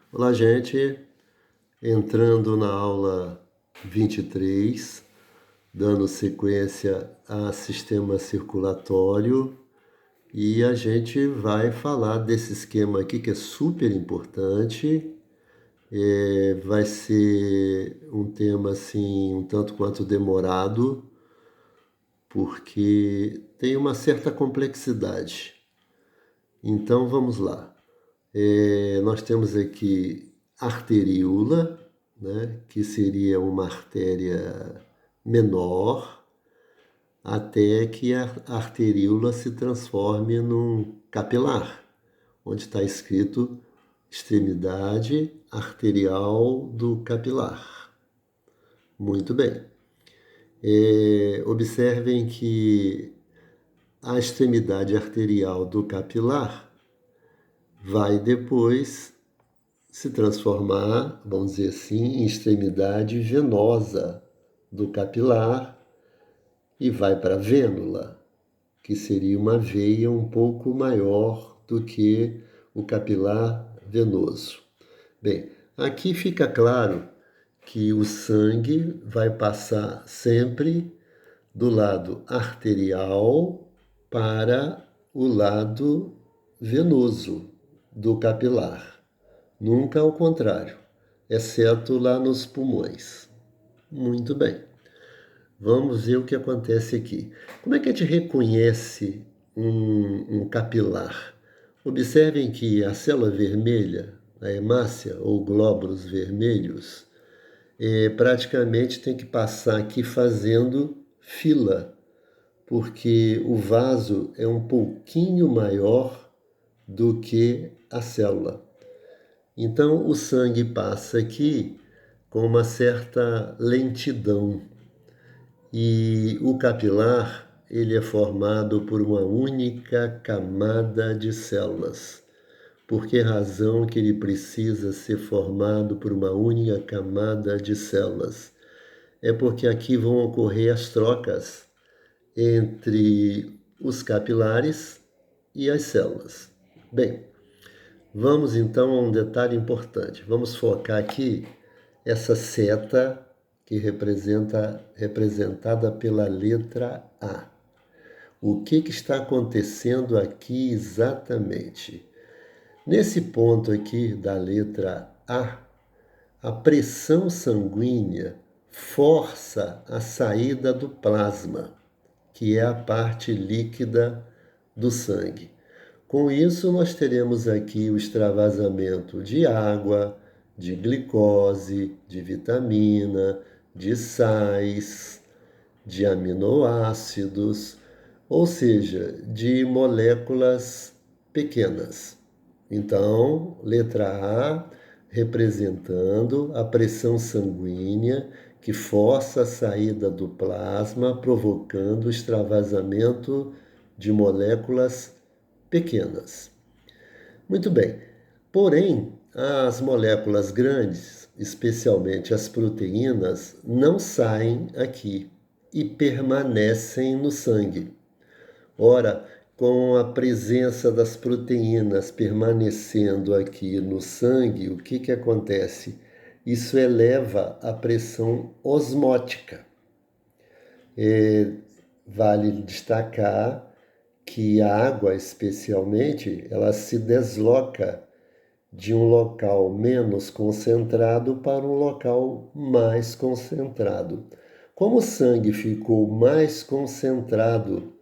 Olá, gente. Entrando na aula 23, dando sequência a sistema circulatório, e a gente vai falar desse esquema aqui que é super importante. Vai ser um tema assim um tanto quanto demorado, porque tem uma certa complexidade. Então vamos lá. Nós temos aqui arteríola, né, que seria uma artéria menor, até que a arteríola se transforme num capilar, onde está escrito extremidade arterial do capilar. Muito bem. Observem que a extremidade arterial do capilar vai depois se transformar, vamos dizer assim, em extremidade venosa do capilar e vai para a vênula, que seria uma veia um pouco maior do que o capilar venoso. Bem, aqui fica claro que o sangue vai passar sempre do lado arterial para o lado venoso do capilar. Nunca ao contrário, exceto lá nos pulmões. Muito bem. Vamos ver o que acontece aqui. Como é que a gente reconhece um capilar? Observem que a célula vermelha, a hemácia ou glóbulos vermelhos, praticamente tem que passar aqui fazendo fila, porque o vaso é um pouquinho maior do que a célula. Então, o sangue passa aqui com uma certa lentidão e o capilar ele é formado por uma única camada de células. Por que razão que ele precisa ser formado por uma única camada de células? É porque aqui vão ocorrer as trocas entre os capilares e as células. Bem, vamos então a um detalhe importante. Vamos focar aqui essa seta que representada pela letra A. O que está acontecendo aqui exatamente? Nesse ponto aqui da letra a pressão sanguínea força a saída do plasma, que é a parte líquida do sangue. Com isso, nós teremos aqui o extravasamento de água, de glicose, de vitamina, de sais, de aminoácidos, ou seja, de moléculas pequenas. Então, letra A, representando a pressão sanguínea que força a saída do plasma, provocando o extravasamento de moléculas pequenas. Muito bem. Porém, as moléculas grandes, especialmente as proteínas, não saem aqui e permanecem no sangue. Ora, com a presença das proteínas permanecendo aqui no sangue, o que acontece? Isso eleva a pressão osmótica. Vale destacar que a água, especialmente, ela se desloca de um local menos concentrado para um local mais concentrado. Como o sangue ficou mais concentrado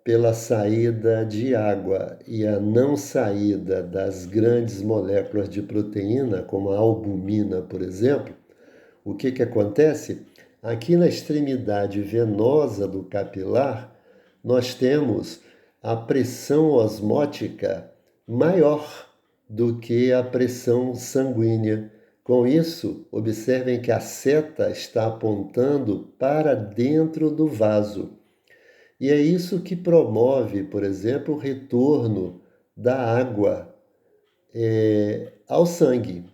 pela saída de água e a não saída das grandes moléculas de proteína, como a albumina, por exemplo, o que acontece? Aqui na extremidade venosa do capilar, nós temos a pressão osmótica maior do que a pressão sanguínea. Com isso, observem que a seta está apontando para dentro do vaso. E é isso que promove, por exemplo, o retorno da água ao sangue.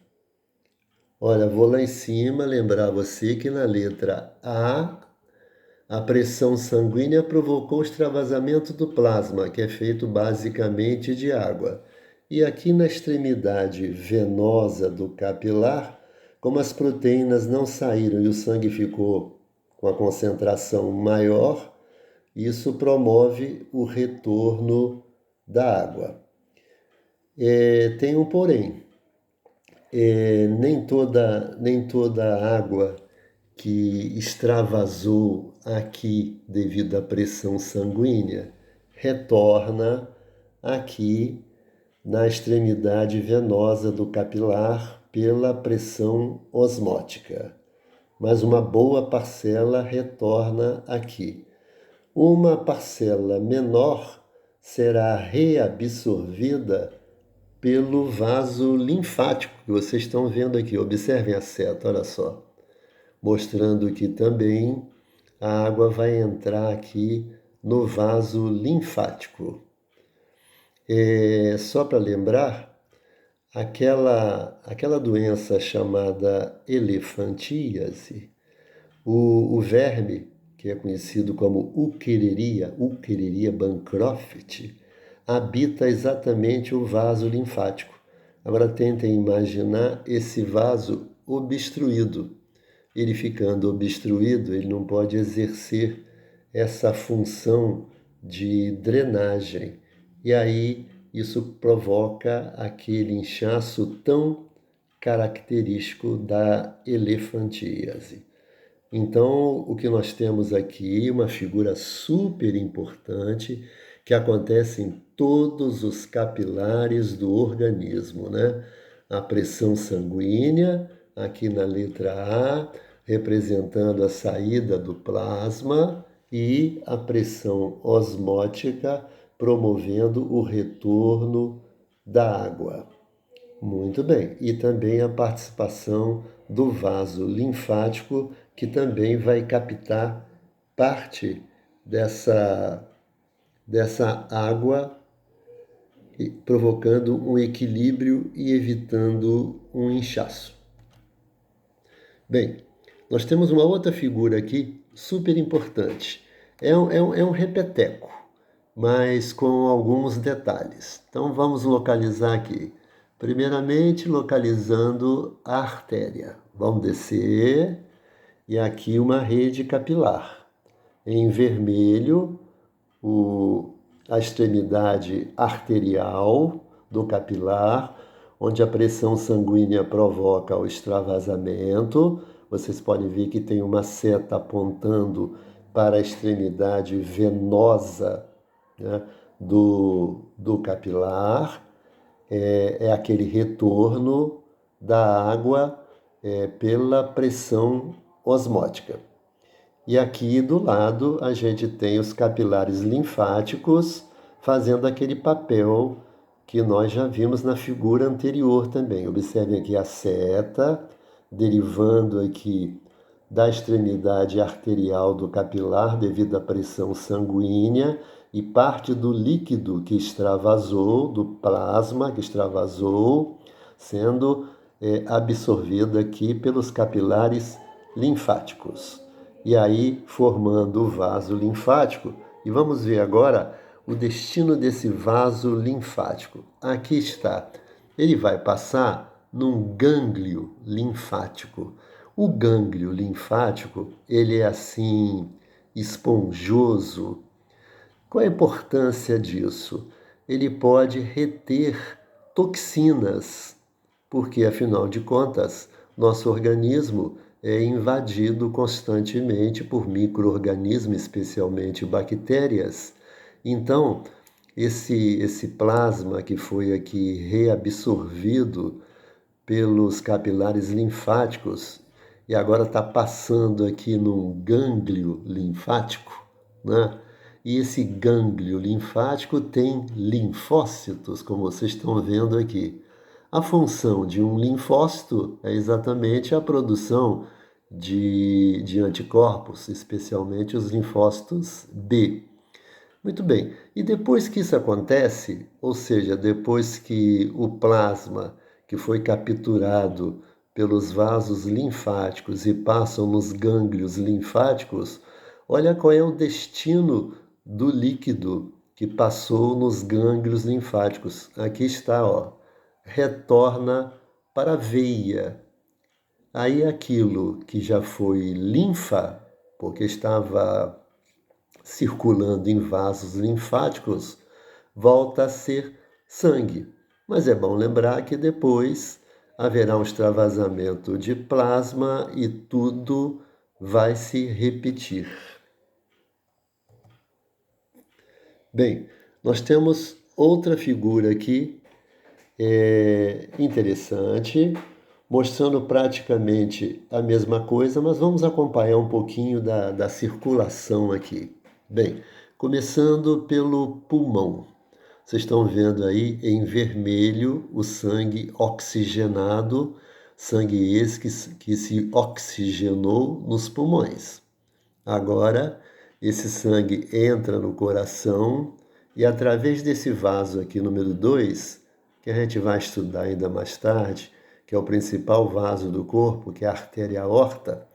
Olha, vou lá em cima lembrar você que na letra a pressão sanguínea provocou o extravasamento do plasma, que é feito basicamente de água. E aqui na extremidade venosa do capilar, como as proteínas não saíram e o sangue ficou com a concentração maior, isso promove o retorno da água. Tem um porém. Nem toda água que extravasou aqui devido à pressão sanguínea retorna aqui na extremidade venosa do capilar pela pressão osmótica. Mas uma boa parcela retorna aqui. Uma parcela menor será reabsorvida pelo vaso linfático, que vocês estão vendo aqui. Observem a seta, olha só. Mostrando que também a água vai entrar aqui no vaso linfático. Só para lembrar, aquela doença chamada elefantíase, o verme, que é conhecido como Uchereria bancroft, habita exatamente o vaso linfático. Agora tentem imaginar esse vaso obstruído. Ele ficando obstruído, ele não pode exercer essa função de drenagem. E aí isso provoca aquele inchaço tão característico da elefantíase. Então, o que nós temos aqui é uma figura super importante que acontece em todos os capilares do organismo, né? A pressão sanguínea, aqui na letra A, representando a saída do plasma, e a pressão osmótica, promovendo o retorno da água. Muito bem. E também a participação do vaso linfático, que também vai captar parte dessa água, provocando um equilíbrio e evitando um inchaço. Bem, nós temos uma outra figura aqui super importante. É um repeteco, mas com alguns detalhes. Então vamos localizar aqui. Primeiramente, localizando a artéria. Vamos descer e aqui uma rede capilar. Em vermelho, a extremidade arterial do capilar, onde a pressão sanguínea provoca o extravasamento. Vocês podem ver que tem uma seta apontando para a extremidade venosa, né, do capilar. É aquele retorno da água pela pressão osmótica. E aqui do lado a gente tem os capilares linfáticos fazendo aquele papel que nós já vimos na figura anterior também. Observem aqui a seta derivando aqui da extremidade arterial do capilar devido à pressão sanguínea e parte do líquido que extravasou, do plasma que extravasou, sendo absorvido aqui pelos capilares linfáticos. E aí formando o vaso linfático. E vamos ver agora o destino desse vaso linfático. Aqui está. Ele vai passar num gânglio linfático. O gânglio linfático, ele é assim, esponjoso. Qual a importância disso? Ele pode reter toxinas, porque, afinal de contas, nosso organismo é invadido constantemente por micro-organismos, especialmente bactérias. Então, esse plasma que foi aqui reabsorvido pelos capilares linfáticos e agora está passando aqui num gânglio linfático, né? E esse gânglio linfático tem linfócitos, como vocês estão vendo aqui. A função de um linfócito é exatamente a produção de anticorpos, especialmente os linfócitos B. Muito bem, e depois que isso acontece, ou seja, depois que o plasma que foi capturado pelos vasos linfáticos e passam nos gânglios linfáticos, olha qual é o destino do líquido que passou nos gânglios linfáticos. Aqui está, ó, retorna para a veia. Aí aquilo que já foi linfa, porque estava circulando em vasos linfáticos, volta a ser sangue. Mas é bom lembrar que depois haverá um extravasamento de plasma e tudo vai se repetir. Bem, nós temos outra figura aqui interessante, mostrando praticamente a mesma coisa, mas vamos acompanhar um pouquinho da circulação aqui. Bem, começando pelo pulmão. Vocês estão vendo aí em vermelho o sangue oxigenado, sangue esse que se oxigenou nos pulmões. Agora, esse sangue entra no coração e através desse vaso aqui, número 2, que a gente vai estudar ainda mais tarde, que é o principal vaso do corpo, que é a artéria aorta,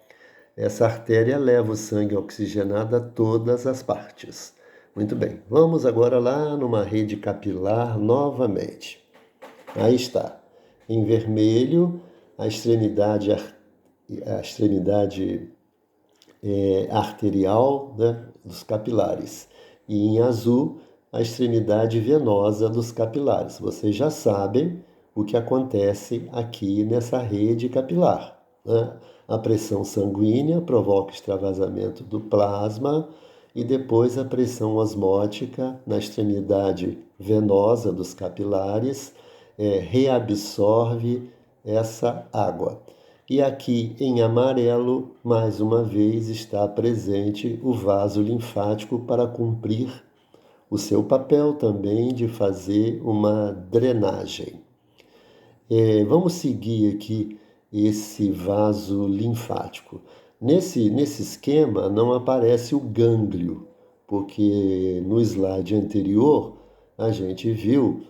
essa artéria leva o sangue oxigenado a todas as partes. Muito bem, vamos agora lá numa rede capilar novamente. Aí está, em vermelho, a extremidade arterial, né, dos capilares. E em azul, a extremidade venosa dos capilares. Vocês já sabem o que acontece aqui nessa rede capilar, né? A pressão sanguínea provoca extravasamento do plasma e depois a pressão osmótica na extremidade venosa dos capilares reabsorve essa água. E aqui em amarelo, mais uma vez, está presente o vaso linfático para cumprir o seu papel também de fazer uma drenagem. Vamos seguir aqui esse vaso linfático. Nesse esquema não aparece o gânglio, porque no slide anterior a gente viu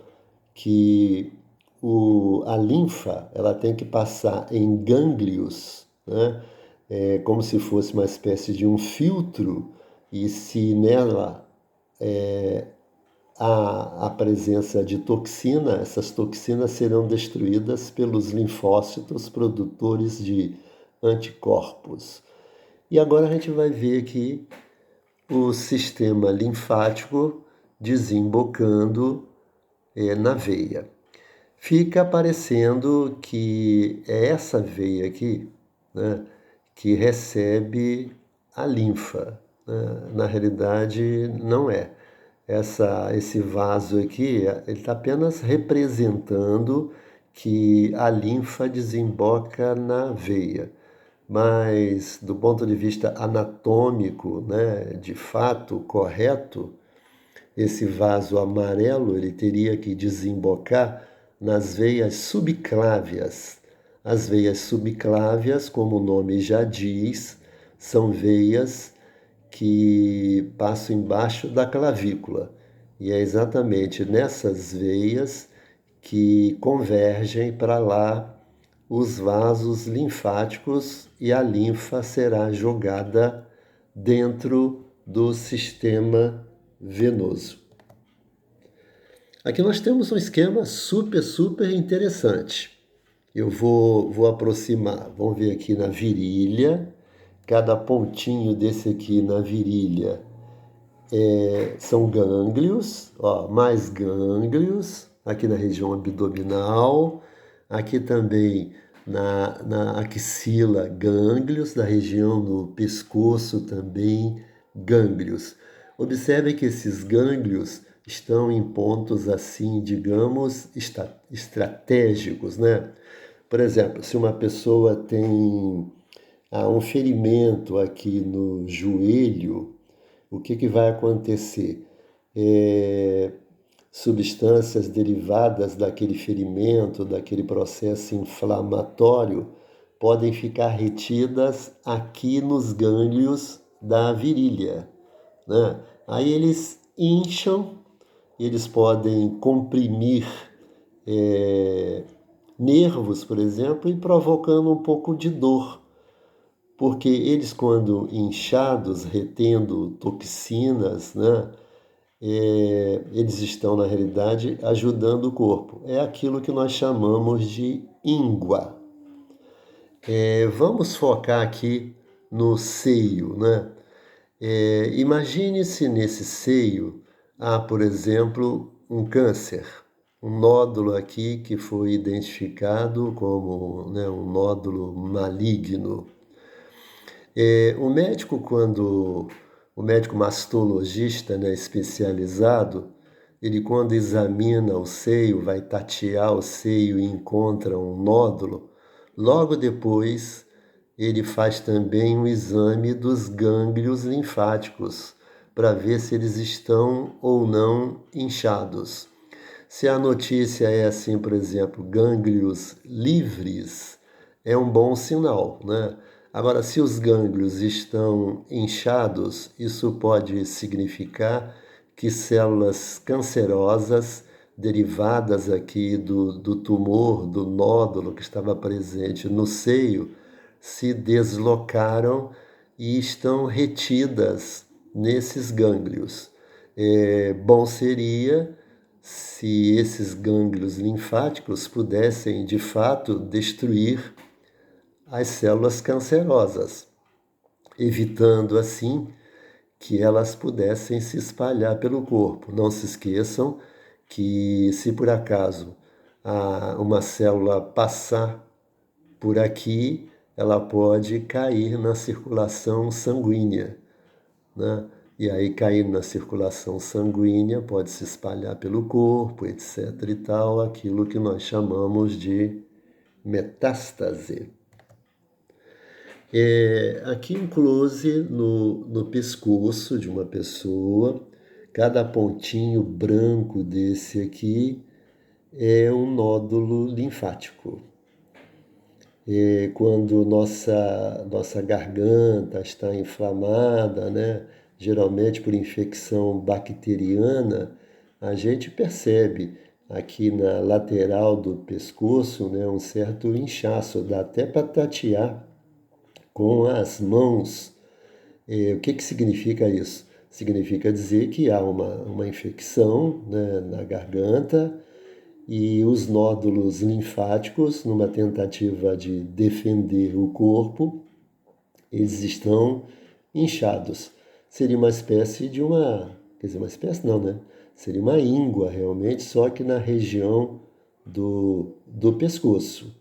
que a linfa ela tem que passar em gânglios, né? Como se fosse uma espécie de um filtro, e se nela há a presença de toxina, essas toxinas serão destruídas pelos linfócitos produtores de anticorpos. E agora a gente vai ver aqui o sistema linfático desembocando na veia. Fica parecendo que é essa veia aqui, né, que recebe a linfa, né? Na realidade, não é. Esse vaso aqui, ele está apenas representando que a linfa desemboca na veia. Mas, do ponto de vista anatômico, né, de fato correto, esse vaso amarelo ele teria que desembocar nas veias subclávias. As veias subclávias, como o nome já diz, são veias que passam embaixo da clavícula. E é exatamente nessas veias que convergem para lá os vasos linfáticos e a linfa será jogada dentro do sistema venoso. Aqui nós temos um esquema super interessante. Eu vou aproximar, vamos ver aqui na virilha, cada pontinho desse aqui na virilha são gânglios, ó, mais gânglios, aqui na região abdominal, aqui também na axila, gânglios, na região do pescoço também, gânglios. Observe que esses gânglios estão em pontos assim, digamos, estratégicos, né? Por exemplo, se uma pessoa tem um ferimento aqui no joelho, o que vai acontecer? Substâncias derivadas daquele ferimento, daquele processo inflamatório, podem ficar retidas aqui nos gânglios da virilha, né? Aí eles incham, eles podem comprimir nervos, por exemplo, e provocando um pouco de dor, porque eles, quando inchados, retendo toxinas, né, eles estão, na realidade, ajudando o corpo. É aquilo que nós chamamos de íngua. Vamos focar aqui no seio, né? Imagine-se nesse seio há, por exemplo, um câncer, um nódulo aqui que foi identificado como, né, um nódulo maligno. O médico mastologista, né, especializado, ele quando examina o seio, vai tatear o seio e encontra um nódulo, logo depois ele faz também um exame dos gânglios linfáticos para ver se eles estão ou não inchados. Se a notícia é assim, por exemplo, gânglios livres, é um bom sinal, né? Agora, se os gânglios estão inchados, isso pode significar que células cancerosas derivadas aqui do tumor, do nódulo que estava presente no seio, se deslocaram e estão retidas nesses gânglios. Bom seria se esses gânglios linfáticos pudessem, de fato, destruir as células cancerosas, evitando assim que elas pudessem se espalhar pelo corpo. Não se esqueçam que, se por acaso uma célula passar por aqui, ela pode cair na circulação sanguínea, né? E aí, caindo na circulação sanguínea, pode se espalhar pelo corpo, etc. e tal, aquilo que nós chamamos de metástase. Aqui um close no pescoço de uma pessoa, cada pontinho branco desse aqui é um nódulo linfático. Quando nossa garganta está inflamada, né, geralmente por infecção bacteriana, a gente percebe aqui na lateral do pescoço, né, um certo inchaço, dá até para tatear com as mãos. O que significa isso? Significa dizer que há uma infecção, né, na garganta, e os nódulos linfáticos, numa tentativa de defender o corpo, eles estão inchados. Seria uma espécie de quer dizer, uma espécie não, né? Seria uma íngua realmente, só que na região do pescoço.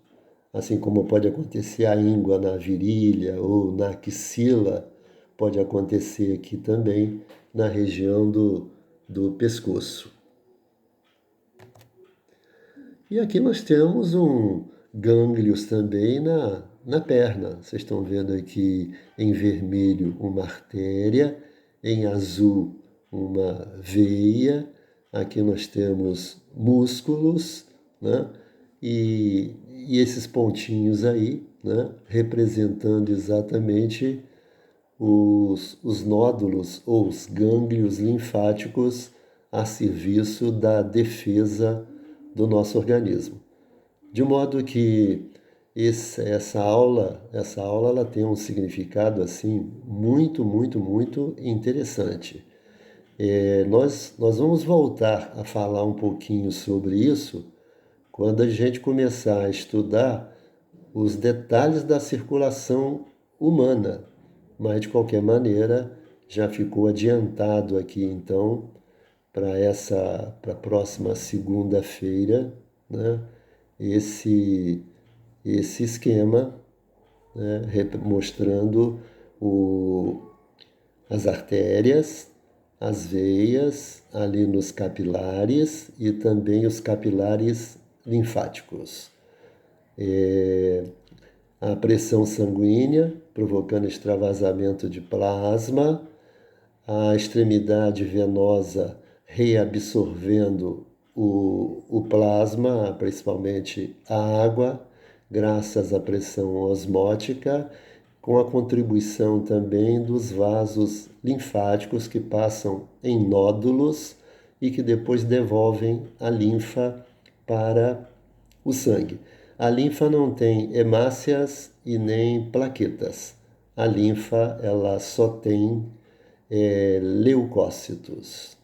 Assim como pode acontecer a íngua na virilha ou na axila, pode acontecer aqui também na região do pescoço. E aqui nós temos gânglios também na perna. Vocês estão vendo aqui em vermelho uma artéria, em azul uma veia. Aqui nós temos músculos, né? E esses pontinhos aí, né, representando exatamente os nódulos ou os gânglios linfáticos a serviço da defesa do nosso organismo. De modo que essa aula ela tem um significado assim muito, muito, muito interessante. Nós vamos voltar a falar um pouquinho sobre isso quando a gente começar a estudar os detalhes da circulação humana. Mas, de qualquer maneira, já ficou adiantado aqui, então, para a próxima segunda-feira, né, esse esquema, né, mostrando as artérias, as veias ali nos capilares e também os capilares linfáticos. A pressão sanguínea, provocando extravasamento de plasma, a extremidade venosa reabsorvendo o plasma, principalmente a água, graças à pressão osmótica, com a contribuição também dos vasos linfáticos que passam em nódulos e que depois devolvem a linfa para o sangue. A linfa não tem hemácias e nem plaquetas. A linfa ela só tem leucócitos.